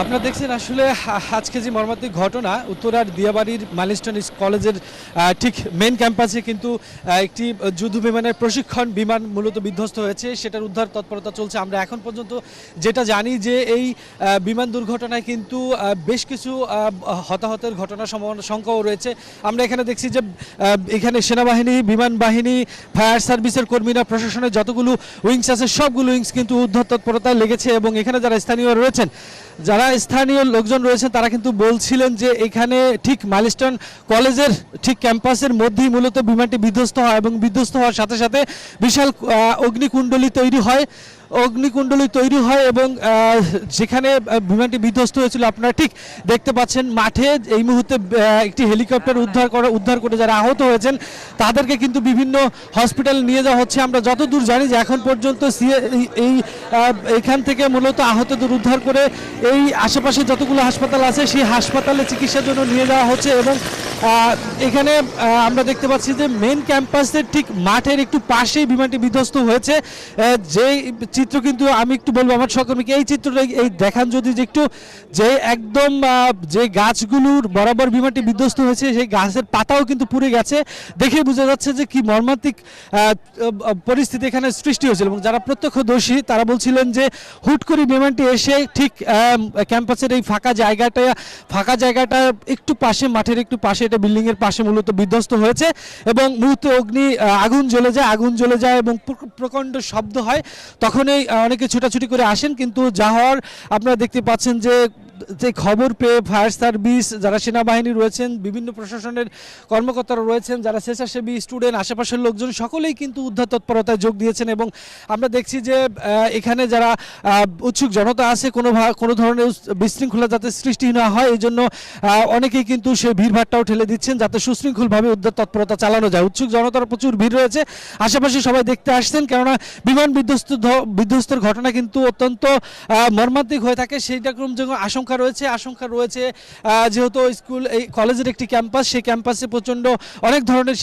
আপনারা দেখছেন আসলে আজকে যে মর্মান্তিক ঘটনা উত্তরার দিয়াবাড়ির মাইলস্টোন কলেজের ঠিক মেন ক্যাম্পাসে কিন্তু একটি যুদ্ধ বিমানের প্রশিক্ষণ বিমান মূলত বিধ্বস্ত হয়েছে, সেটার উদ্ধার তৎপরতা চলছে। আমরা এখন পর্যন্ত যেটা জানি যে এই বিমান দুর্ঘটনায় কিন্তু বেশ কিছু হতাহতের ঘটনা সংখ্যাও রয়েছে। আমরা এখানে দেখছি যে এখানে সেনাবাহিনী, বিমান বাহিনী, ফায়ার সার্ভিসের কর্মীরা, প্রশাসনের যতগুলো উইংস আছে সবগুলো উইংস কিন্তু উদ্ধার তৎপরতায় লেগেছে। এবং এখানে যারা স্থানীয় রয়েছেন, যারা স্থানীয় লোকজন রয়েছেন তারা কিন্তু বলছিলেন যে এখানে ঠিক মাইলস্টোন কলেজের ঠিক ক্যাম্পাসের মধ্যেই মূলত বিমানটি বিধ্বস্ত হয় এবং বিধ্বস্ত হওয়ার সাথে সাথে বিশাল অগ্নিকুণ্ডলী তৈরি হয় এবং যেখানে বিমানটি বিধ্বস্ত হয়েছিল আপনারা ঠিক দেখতে পাচ্ছেন মাঠে এই মুহূর্তে একটি হেলিকপ্টার উদ্ধার করে যারা আহত হয়েছেন তাদেরকে কিন্তু বিভিন্ন হসপিটালে নিয়ে যাওয়া হচ্ছে। আমরা যতদূর জানি যে এখন পর্যন্ত এখান থেকে মূলত আহতদের উদ্ধার করে এই আশেপাশে যতগুলো হাসপাতাল আছে সেই হাসপাতালে চিকিৎসার জন্য নিয়ে যাওয়া হচ্ছে। এবং এখানে আমরা দেখতে পাচ্ছি যে মেন ক্যাম্পাসের ঠিক মাঠের একটু পাশেই বিমানটি বিধ্বস্ত হয়েছে। যে চিত্র কিন্তু আমি একটু বলবো আমার সহকর্মীকে, এই চিত্রটা এই দেখান যদি, যে একটু যে একদম যে গাছগুলোর বরাবর বিমানটি বিধ্বস্ত হয়েছে সেই গাছের পাতাও কিন্তু পুড়ে গেছে, দেখে বোঝা যাচ্ছে যে কি মর্মান্তিক পরিস্থিতি এখানে সৃষ্টি হয়েছিল। এবং যারা প্রত্যক্ষদর্শী তারা বলছিলেন যে হুট করে বিমানটি এসে ঠিক ক্যাম্পাসের এই ফাঁকা জায়গাটা একটু পাশে, মাঠের একটু পাশে, এটা বিল্ডিং এর পাশে মূলত বিধ্বস্ত হয়েছে এবং মুহূর্তে আগুন জ্বলে যায় এবং প্রচণ্ড শব্দ হয়। তখনই অনেকে ছুটাছুটি করে আসেন, কিন্তু যা হওয়ার আপনারা দেখতে পাচ্ছেন যে খবর পেয়ে ফায়ার সার্ভিস, যারা সেনাবাহিনী রয়েছেন, বিভিন্ন প্রশাসনের কর্মকর্তারা রয়েছেন, যারা স্বেচ্ছাসেবী, স্টুডেন্ট, আশেপাশের লোকজন সকলেই কিন্তু উদ্ধার তৎপরতায় যোগ দিয়েছেন। এবং আমরা দেখছি যে এখানে যারা উৎসুক জনতা আছে কোনো ধরনের বিশৃঙ্খলা যাতে সৃষ্টি না হয় এই জন্য অনেকেই কিন্তু সেই ভিড়ভাড়টাও ঠেলে দিচ্ছেন যাতে সুশৃঙ্খলভাবে উদ্ধার তৎপরতা চালানো যায়। উৎসুক জনতার প্রচুর ভিড় রয়েছে, আশেপাশে সবাই দেখতে আসছেন, কেননা বিমান বিধ্বস্তের ঘটনা কিন্তু অত্যন্ত মর্মান্তিক হয়ে থাকে। সেইরকম যে আশঙ্কা রয়েছে যেহেতু এই কলেজের একটি ক্যাম্পাস, সেই ক্যাম্পাসে অনেক ধরনের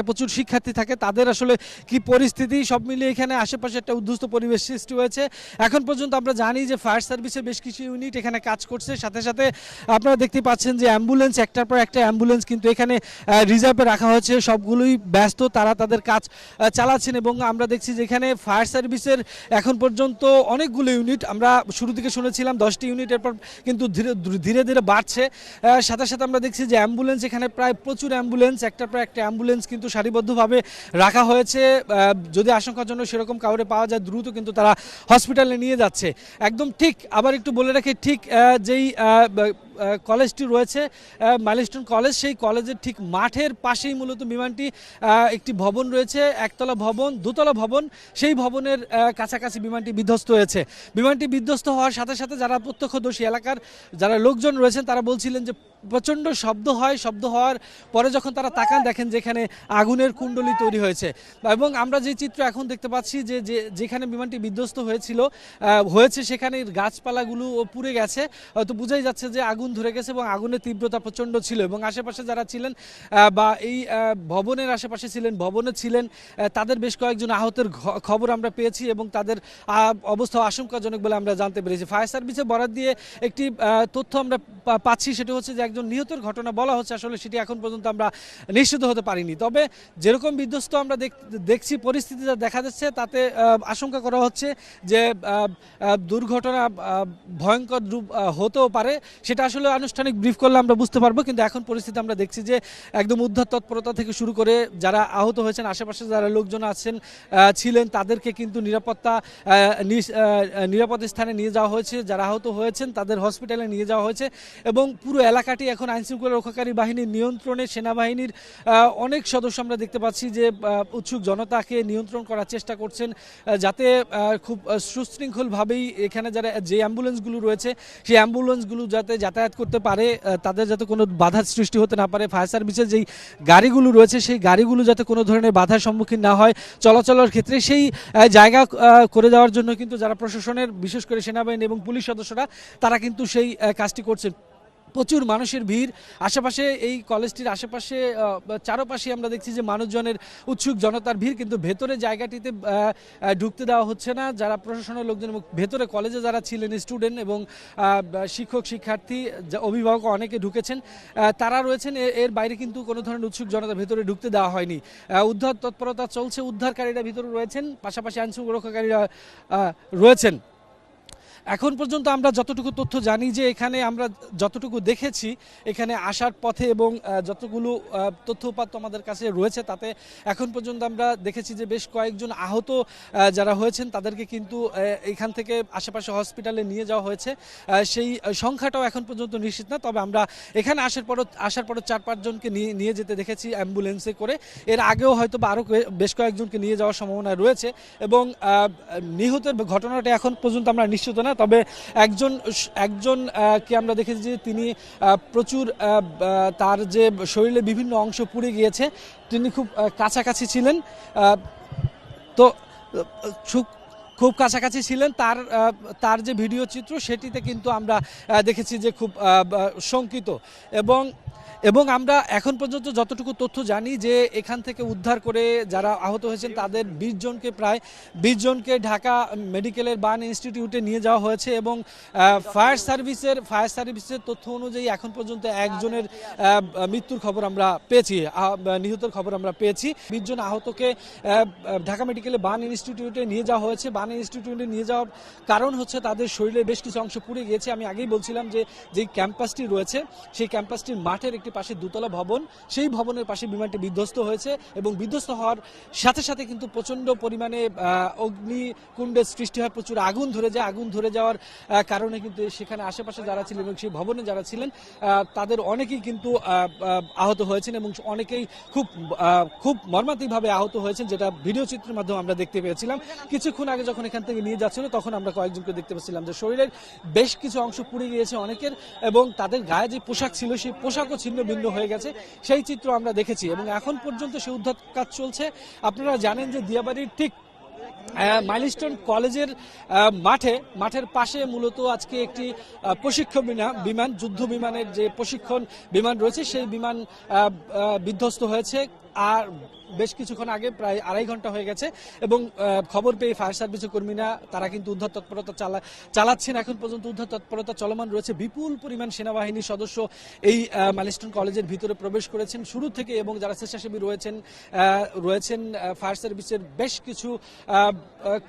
প্রচুর শিক্ষার্থী থাকে, তাদের আসলে কি পরিস্থিতি সব মিলিয়ে এখানে আশেপাশে একটা উদ্ধ্বস্ত পরিবেশ সৃষ্টি হয়েছে। এখন পর্যন্ত আমরা জানি যে ফায়ার সার্ভিসের বেশ কিছু ইউনিট এখানে কাজ করছে, সাথে সাথে আপনারা দেখতে পাচ্ছেন যে অ্যাম্বুলেন্স, একটার পর একটা অ্যাম্বুলেন্স কিন্তু এখানে রিজার্ভে রাখা হয়েছে, সবগুলোই ব্যস্ত, তারা তাদের কাজ চালাচ্ছেন। এবং আমরা দেখছি যে এখানে ফায়ার সার্ভিসের এখন পর্যন্ত অনেকগুলো ইউনিট, আমরা শুরু থেকে শুনেছিলাম 10টি ইউনিট, এরপর কিন্তু ধীরে ধীরে বাড়ছে। সাথে সাথে আমরা দেখছি যে অ্যাম্বুলেন্স, এখানে প্রায় প্রচুর অ্যাম্বুলেন্স, একটার পর একটা অ্যাম্বুলেন্স কিন্তু সারিবদ্ধভাবে রাখা হয়েছে। যদি আশঙ্কার জন্য সেরকম কাউরে পাওয়া যায় দ্রুত কিন্তু তারা হসপিটালে নিয়ে যাচ্ছে। একদম ঠিক আবার একটু বলে রাখি, ঠিক যেই কলেজটি রয়েছে মাইলস্টোন কলেজ, সেই কলেজের ঠিক মাঠের পাশেই মূলত বিমানটি, একটি ভবন রয়েছে, একতলা ভবন, দোতলা ভবন, সেই ভবনের কাছাকাছি বিমানটি বিধ্বস্ত হয়েছে। বিমানটি বিধ্বস্ত হওয়ার সাথে সাথে যারা প্রত্যক্ষদর্শী, এলাকার যারা লোকজন রয়েছেন তারা বলছিলেন যে প্রচণ্ড শব্দ হওয়ার পরে যখন তারা তাকান দেখেন যেখানে আগুনের কুণ্ডলী তৈরি হয়েছে। এবং আমরা যে চিত্র এখন দেখতে পাচ্ছি যে যেখানে বিমানটি বিধ্বস্ত হয়েছে সেখানে গাছপালাগুলো পুড়ে গেছে, হয়তো বোঝাই যাচ্ছে যে আগুন ধরে গেছে এবং আগুনের তীব্রতা প্রচণ্ড ছিল। এবং আশেপাশে যারা ছিলেন বা এই ভবনের আশেপাশে ছিলেন তাদের বেশ কয়েকজন আহতের খবর আমরা পেয়েছি এবং তাদের অবস্থা আশঙ্কাজনক বলে আমরা জানতে পেরেছি। ফায়ার সার্ভিসে বরাত দিয়ে একটি তথ্য আমরা পাচ্ছি, সেটা হচ্ছে যে একজন নিহতের ঘটনা বলা হচ্ছে, আসলে সেটি এখন পর্যন্ত আমরা নিশ্চিত হতে পারিনি। তবে যেরকম বিধ্বস্ত আমরা দেখছি পরিস্থিতি যা দেখা যাচ্ছে তাতে আশঙ্কা করা হচ্ছে যে দুর্ঘটনা ভয়ঙ্কর রূপ হতেও পারে। সেটা আসলে আনুষ্ঠানিক ব্রিফ করলে আমরা বুঝতে পারবো, কিন্তু এখন পরিস্থিতি আমরা দেখছি যে একদম উদ্ধার তৎপরতা থেকে শুরু করে যারা আহত হয়েছেন, আশেপাশে যারা লোকজন ছিলেন তাদেরকে কিন্তু নিরাপদ স্থানে নিয়ে যাওয়া হয়েছে, যারা আহত হয়েছেন তাদের হসপিটালে নিয়ে যাওয়া হয়েছে। এবং পুরো এলাকাটি এখন আইনশৃঙ্খলা রক্ষাকারী বাহিনীর নিয়ন্ত্রণে, সেনাবাহিনীর অনেক সদস্য আমরা দেখতে পাচ্ছি যে উৎসুক জনতাকে নিয়ন্ত্রণ করার চেষ্টা করছেন যাতে খুব সুশৃঙ্খলভাবেই এখানে যে অ্যাম্বুলেন্সগুলো রয়েছে সেই অ্যাম্বুলেন্সগুলো যাতে যাতায়াত করতে পারে, তাদের যাতে কোনো বাধার সৃষ্টি হতে না পারে। ফায়ার সার্ভিসের যেই গাড়িগুলো রয়েছে সেই গাড়িগুলো যাতে কোনো ধরনের বাধার সম্মুখীন না হয় চলাচলের ক্ষেত্রে, সেই জায়গা করে দেওয়ার জন্য কিন্তু যারা প্রশাসনের, বিশেষ করে সেনাবাহিনী এবং পুলিশ সদস্যরা, তারা কিন্তু সেই কাজটি করছেন। প্রচুর মানুষের ভিড়। আশেপাশে এই কলেজটির আশেপাশে চারপাশে আমরা দেখছি যে মানুষজনের উৎসুক জনতার ভিড়, কিন্তু ভেতরে জায়গাটিতে ঢুকতে দেওয়া হচ্ছে না। যারা প্রশাসনের লোকজন এবং ভেতরে কলেজে যারা ছিলেন স্টুডেন্ট এবং শিক্ষক শিক্ষার্থী অভিভাবক অনেকে ঢুকেছেন, তারা রয়েছেন। এর বাইরে কিন্তু কোনো ধরনের উৎসুক জনতা ভেতরে ঢুকতে দেওয়া হয়নি। উদ্ধার তৎপরতা চলছে, উদ্ধারকারীরা ভিতরে রয়েছেন, পাশাপাশি আইনশৃঙ্খলা রক্ষাকারীরা রয়েছেন। এখন পর্যন্ত আমরা যতটুকু তথ্য জানি যে এখানে আমরা যতটুকু দেখেছি এখানে আসার পথে এবং যতগুলো তথ্য উপাত্ত আমাদের কাছে রয়েছে তাতে এখন পর্যন্ত আমরা দেখেছি যে বেশ কয়েকজন আহত যারা হয়েছেন তাদেরকে কিন্তু এখান থেকে আশেপাশে হসপিটালে নিয়ে যাওয়া হয়েছে। সেই সংখ্যাটাও এখন পর্যন্ত নিশ্চিত না, তবে আমরা এখানে আসার পরও 4-5 জনকে নিয়ে যেতে দেখেছি অ্যাম্বুলেন্সে করে। এর আগেও হয়তো বা আরও বেশ কয়েকজনকে নিয়ে যাওয়ার সম্ভাবনা রয়েছে এবং নিহতের ঘটনাটা এখন পর্যন্ত আমরা নিশ্চিত না। তবে একজন কে আমরা দেখেছি যে তিনি প্রচুর তার যে শরীরে বিভিন্ন অংশ পুড়ে গিয়েছে, তিনি খুব কাছাকাছি ছিলেন। তো খুব কাছাকাছি ছিলেন, তার যে ভিডিও চিত্র সেটিতে কিন্তু আমরা দেখেছি যে খুব শঙ্কিত। এবং আমরা এখন পর্যন্ত যতটুকু তথ্য জানি যে এখান থেকে উদ্ধার করে যারা আহত হয়েছেন তাদের 20 জনকে ঢাকা মেডিকেলের বার্ন ইনস্টিটিউটে নিয়ে যাওয়া হয়েছে এবং ফায়ার সার্ভিসের তথ্য অনুযায়ী এখন পর্যন্ত একজনের মৃত্যুর খবর আমরা পেয়েছি, নিহতের খবর আমরা পেয়েছি। 20 জন আহতকে ঢাকা মেডিকেলের বার্ন ইনস্টিটিউটে নিয়ে যাওয়া হয়েছে। বার্ন ইনস্টিটিউটে নিয়ে যাওয়ার কারণ হচ্ছে তাদের শরীরে বেশ কিছু অংশ পুড়ে গিয়েছে। আমি আগেই বলছিলাম যে যেই ক্যাম্পাসটি রয়েছে সেই ক্যাম্পাসটির মাঠের একটি পাশে দোতলা ভবন, সেই ভবনের পাশে বিমানটি বিধ্বস্ত হয়েছে এবং বিধ্বস্ত হওয়ার সাথে সাথে কিন্তু প্রচণ্ড পরিমাণে অগ্নিকুণ্ডের সৃষ্টি হয়, প্রচুর আগুন ধরে যাওয়ার কারণে কিন্তু সেখানে আশেপাশে যারা ছিলেন এবং সেই ভবনে যারা ছিলেন তাদের অনেকেই কিন্তু আহত হয়েছেন এবং অনেকেই খুব মর্মান্তিকভাবে আহত হয়েছেন, যেটা ভিডিও চিত্রের মাধ্যমে আমরা দেখতে পেয়েছিলাম। কিছুক্ষণ আগে যখন এখান থেকে নিয়ে যাচ্ছিল তখন আমরা কয়েকজনকে দেখতে পাচ্ছিলাম যে শরীরের বেশ কিছু অংশ পুড়ে গিয়েছে অনেকের এবং তাদের গায়ে যে পোশাক ছিল সেই পোশাকও ছিন্ন ভিন্ন হয়ে গেছে, সেই চিত্র আমরা দেখেছি এবং এখন পর্যন্ত সেই উদ্ধার কাজ চলছে। আপনারা জানেন যে দিয়াবাড়ির ঠিক মাইলস্টোন কলেজের মাঠের পাশে মূলত আজকে একটি প্রশিক্ষণ বিমান, যুদ্ধ বিমানের যে প্রশিক্ষণ বিমান রয়েছে সেই বিমান বিধ্বস্ত হয়েছে। আর বেশ কিছুক্ষণ আগে প্রায় 2.5 ঘন্টা হয়ে গেছে এবং খবর পেয়ে ফায়ার সার্ভিসের কর্মীরা তারা কিন্তু উদ্ধার তৎপরতা চালাচ্ছেন। এখন পর্যন্ত উদ্ধার তৎপরতা চলমান রয়েছে। বিপুল পরিমাণ সেনাবাহিনীর সদস্য এই মাইলস্টোন কলেজের ভিতরে প্রবেশ করেছেন শুরু থেকে এবং যারা স্বেচ্ছাসেবী রয়েছেন ফায়ার সার্ভিসের বেশ কিছু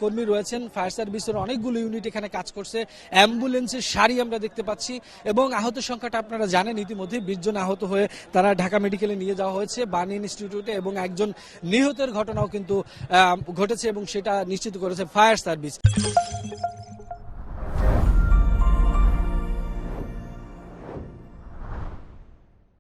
কর্মী রয়েছেন। ফায়ার সার্ভিসের অনেকগুলো ইউনিট এখানে কাজ করছে, অ্যাম্বুলেন্সের সারি আমরা দেখতে পাচ্ছি এবং আহতের সংখ্যাটা আপনারা জানেন ইতিমধ্যে 20 জন আহত হয়ে তারা ঢাকা মেডিকেলে নিয়ে যাওয়া হয়েছে বার্ন ইনস্টিটিউটে এবং একজন নিহতের ঘটনাও কিন্তু ঘটেছে এবং সেটা নিশ্চিত করেছে ফায়ার সার্ভিস।